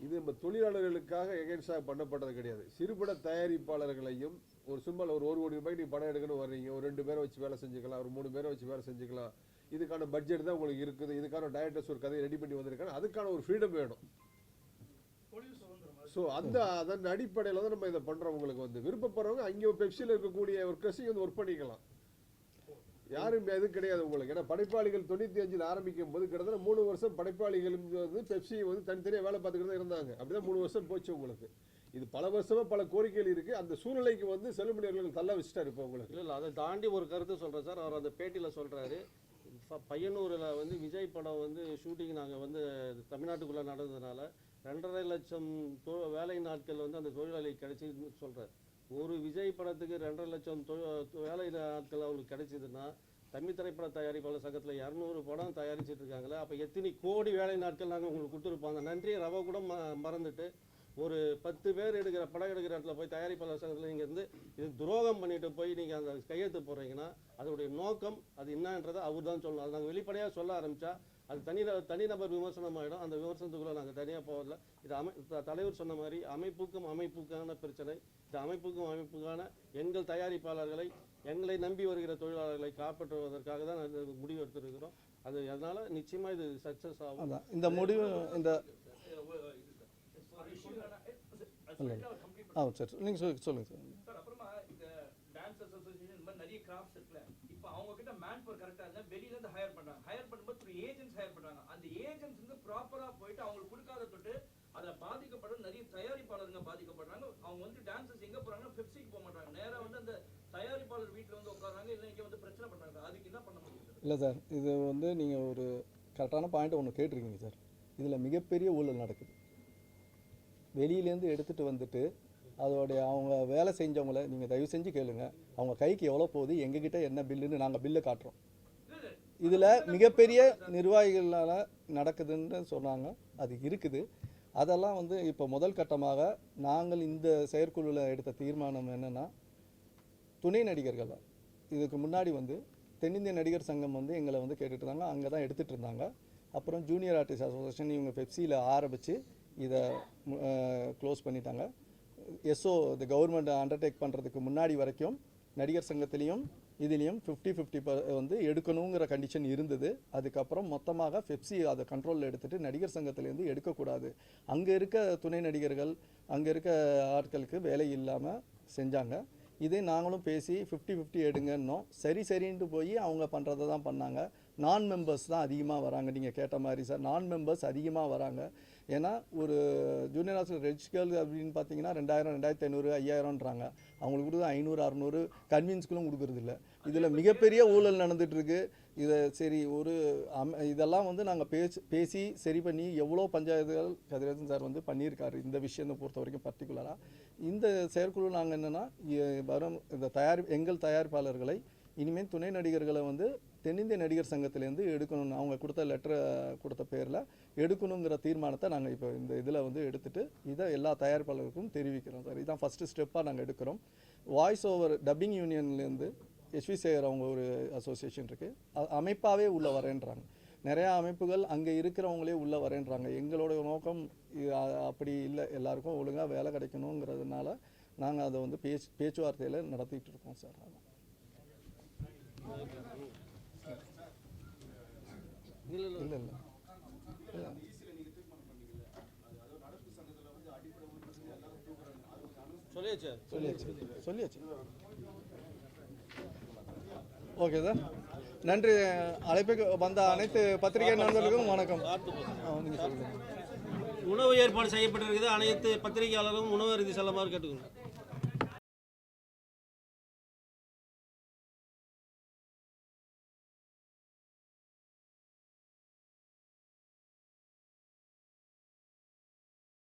இது நம்ம தொழிலாளர்களுக்காக எகென்ஸ்டாக பண்ணப்பட்டது கிடையாது. சிறுபட தயாரிப்பாளர்களையும் ஒரு சிம்பிள் ஒரு 1 கோடி ரூபாய்க்கு நீங்கள் படம் எடுக்கணும் வர்றீங்க, ஒரு 2 பேரை வச்சு வேலை செஞ்சுக்கலாம், ஒரு 3 பேரை வச்சு வேலை செஞ்சுக்கலாம், இதுக்கான பட்ஜெட் தான் உங்களுக்கு இருக்குது, இதுக்கான டைரக்டர்ஸ் ஒரு கதையை ரெடி பண்ணி வந்திருக்காங்க, அதுக்கான ஒரு ஃப்ரீடம் வேணும். தொழில் சுதந்திரம் ஸோ அதன் அடிப்படையில் தான் நம்ம இதை பண்ணுறோம். உங்களுக்கு வந்து விருப்பப்படுறவங்க அங்கே பெப்சியில் இருக்கக்கூடிய ஒர்க்கர்ஸையும் வந்து ஒர்க் பண்ணிக்கலாம். யாரும் எதுவும் கிடையாது உங்களுக்கு. ஏன்னா படைப்பாளிகள் 95 ஆரம்பிக்கும் போது கிட்டத்தட்ட 3 வருஷம் படைப்பாளிகளும் வந்து பெப்சி வந்து தனித்தனியாக வேலை பார்த்துக்கிட்டு தான் இருந்தாங்க. அப்படிதான் 3 வருஷம் போச்சு உங்களுக்கு. இது பல வருஷமா பல கோரிக்கைகள் இருக்கு. அந்த சூழ்நிலைக்கு வந்து செல்லுமணி அவர்கள் தள்ள வச்சுட்டாரு இப்போ உங்களுக்கு. இல்லை அதை தாண்டி ஒரு கருத்து சொல்கிறேன் சார். அவர் அந்த பேட்டியில் சொல்கிறாரு, பையனூரில் வந்து விஜய் படம் வந்து ஷூட்டிங் நாங்கள் வந்து தமிழ்நாட்டுக்குள்ளே நடந்ததுனால 2.5 லட்சம் வேலை நாட்கள் வந்து அந்த தொழிலாளி கிடைச்சின்னு சொல்கிறார். ஒரு விஜய் படத்துக்கு 2.5 லட்சம் வேலை நாட்கள் அவங்களுக்கு கிடைச்சிதுன்னா தமிழ் திரைப்பட தயாரிப்பாளர் சங்கத்தில் 200 படம் தயாரிச்சுட்டு இருக்காங்களே, அப்போ எத்தனை கோடி வேலை நாட்கள் நாங்கள் உங்களுக்கு கொடுத்துருப்பாங்க. நன்றி ரவ கூட மறந்துட்டு ஒரு 10 பேர் எடுக்கிற படம் எடுக்கிற இடத்துல போய் தயாரிப்பாளர் சங்கத்தில் நீங்கள் வந்து இது துரோகம் பண்ணிட்டு போய் நீங்கள் அந்த கையெழுத்து போடுறீங்கன்னா அதோடைய நோக்கம் அது என்னன்றதை அவர் தான் சொல்லணும். அது நாங்கள் வெளிப்படையாக சொல்ல ஆரம்பித்தா அது தனிநபர் விமர்சனம் ஆகிடும். அந்த விமர்சனத்துக்குள்ளே நாங்கள் தனியாக போகல. இது தலைவர் சொன்ன மாதிரி அமைப்புக்கான பிரச்சனை. இந்த அமைப்புக்கான எங்கள் தயாரிப்பாளர்களை எங்களை நம்பி வருகிற தொழிலாளர்களை காப்பாற்றுவதற்காக தான் நாங்கள் முடிவு எடுத்துருக்கிறோம். அதனால் நிச்சயமாக இது சக்ஸஸ் ஆகும். அதான் இந்த முடிவு இந்த சரி நீங்கள் சொல்லுங்கள் சார். சார் அப்புறமா இந்த டான்ஸ் அசோசியேஷன் இந்த மாதிரி நிறைய கிராஃப்ட்ஸ் இருக்குல்ல, இப்போ அவங்க கிட்ட மேன் பவர் கரெக்டாக இருந்தால் வெளியில இருந்து ஹையர் பண்ணுறாங்க. ஹையர் பண்ணும்போது த்ரூ ஏஜென்ட்ஸ் ஹையர் பண்ணுறாங்க. அந்த ஏஜென்ட்ஸ் வந்து ப்ராப்பராக போயிட்டு அவங்களுக்கு கொடுக்காத தொட்டு அதில் பாதிக்கப்படுற நிறைய தயாரிப்பாளருங்க பாதிக்கப்படுறாங்க. அவங்க வந்து டான்ஸஸ் எங்கே போகிறாங்கன்னா பெப்சிக்கு போக மாட்டாங்க, நேராக வந்து அந்த தயாரிப்பாளர் வீட்டில் வந்து உட்காராங்க, இல்லை இங்கே வந்து பிரச்சனை பண்ணுறாங்க. அதுக்கு என்ன பண்ண முடியும் சார்? இல்லை சார், இது வந்து நீங்கள் ஒரு கரெக்டான பாயிண்ட் ஒன்று கேட்டிருக்கீங்க சார். இதில் மிகப்பெரிய ஊழல் நடக்குது. வெளியிலேருந்து எடுத்துகிட்டு வந்துட்டு அதோடைய அவங்க வேலை செஞ்சவங்கள நீங்கள் தயவு செஞ்சு கேளுங்க, அவங்க கைக்கு எவ்வளோ போகுது, எங்ககிட்ட என்ன பில்லுன்னு நாங்கள் பில்லை காட்டுறோம். இதில் மிகப்பெரிய நிர்வாகிகளால் நடக்குதுன்னு சொன்னாங்க, அது இருக்குது. அதெல்லாம் வந்து இப்போ முதல் கட்டமாக நாங்கள் இந்த செயற்குழுவில் எடுத்த தீர்மானம் என்னென்னா, துணை நடிகர்கள் இதுக்கு முன்னாடி வந்து தென்னிந்திய நடிகர் சங்கம் வந்து எங்களை வந்து கேட்டுட்டு இருந்தாங்க, அங்கே தான் எடுத்துகிட்டு இருந்தாங்க. அப்புறம் ஜூனியர் ஆர்டிஸ்ட் அசோசியேஷன் இவங்க பெப்சியில் ஆரம்பித்து இதை க்ளோஸ் பண்ணிட்டாங்க. எஸ்ஓ இந்த கவர்மெண்ட் அண்டர்டேக் பண்ணுறதுக்கு முன்னாடி வரைக்கும் நடிகர் சங்கத்திலையும் இதுலேயும் 50-50 வந்து எடுக்கணுங்கிற கண்டிஷன் இருந்தது. அதுக்கப்புறம் மொத்தமாக பெப்சி அதை கண்ட்ரோலில் எடுத்துகிட்டு நடிகர் சங்கத்திலேருந்து எடுக்கக்கூடாது, அங்கே இருக்க துணை நடிகர்கள் அங்கே இருக்க ஆட்களுக்கு வேலை இல்லாமல் செஞ்சாங்க. இதே நாங்களும் பேசி 50-50 எடுங்கன்னோம். சரின்ட்டு போய் அவங்க பண்ணுறதை தான் பண்ணாங்க. நான் மெம்பர்ஸ் தான் அதிகமாக வராங்க. நீங்கள் கேட்ட மாதிரி சார், நான் மெம்பர்ஸ் அதிகமாக வராங்க. ஏன்னா ஒரு ஜூனியர் ஆர்டிஸ்ட் ரெஜிஸ்டர் அப்படின்னு பார்த்தீங்கன்னா 2000, 2500, 5000ன்றாங்க. அவங்களுக்கு கொடுத்து 500, 600 கன்வீன்ஸ்களும் கொடுக்குறது இல்லை. இதில் மிகப்பெரிய ஊழல் நடந்துகிட்ருக்கு. இதை சரி இதெல்லாம் வந்து நாங்கள் பேசி சரி பண்ணி எவ்வளோ பஞ்சாயத்துகள் கதிரேசன் சார் வந்து பண்ணியிருக்காரு இந்த விஷயத்தை பொறுத்த வரைக்கும். பர்டிகுலராக இந்த செயற்குழு நாங்கள் என்னென்னா வரும் இந்த எங்கள் தயாரிப்பாளர்களை இனிமேல் துணை நடிகர்களை வந்து தென்னிந்திய நடிகர் சங்கத்திலேருந்து எடுக்கணும்னு அவங்க கொடுத்த லெட்டரை கொடுத்த பேரில் எடுக்கணுங்கிற தீர்மானத்தை நாங்கள் இப்போ இந்த இதில் வந்து எடுத்துகிட்டு இதை எல்லா தயாரிப்பாளருக்கும் தெரிவிக்கிறோம் சார். இதுதான் ஃபஸ்ட்டு ஸ்டெப்பாக நாங்கள் எடுக்கிறோம். வாய்ஸ் ஓவர் டப்பிங் யூனியன்லேருந்து எஸ்வி சேகர் அவங்க ஒரு அசோசியேஷன் இருக்குது, அமைப்பாகவே உள்ளே வரேன்றாங்க. நிறையா அமைப்புகள் அங்கே இருக்கிறவங்களே உள்ளே வரேன்றாங்க. எங்களோட நோக்கம் அப்படி இல்லை, எல்லாருக்கும் ஒழுங்காக வேலை கிடைக்கணுங்கிறதுனால நாங்கள் அதை வந்து பேச்சுவார்த்தையில் நடத்திட்டு இருக்கோம் சார். இல்லை சொல்லியாச்சு. ஓகே சார், நன்றி. அழைப்புக்கு வந்த அனைத்து பத்திரிகை நண்பர்களுக்கும் வணக்கம். நீங்கள் சொல்லுங்கள். உணவு ஏற்பாடு செய்யப்பட்டிருக்குது. அனைத்து பத்திரிகையாளர்களும் உணவு அருந்தி செல்லுமாறு கேட்டுக்கோங்க.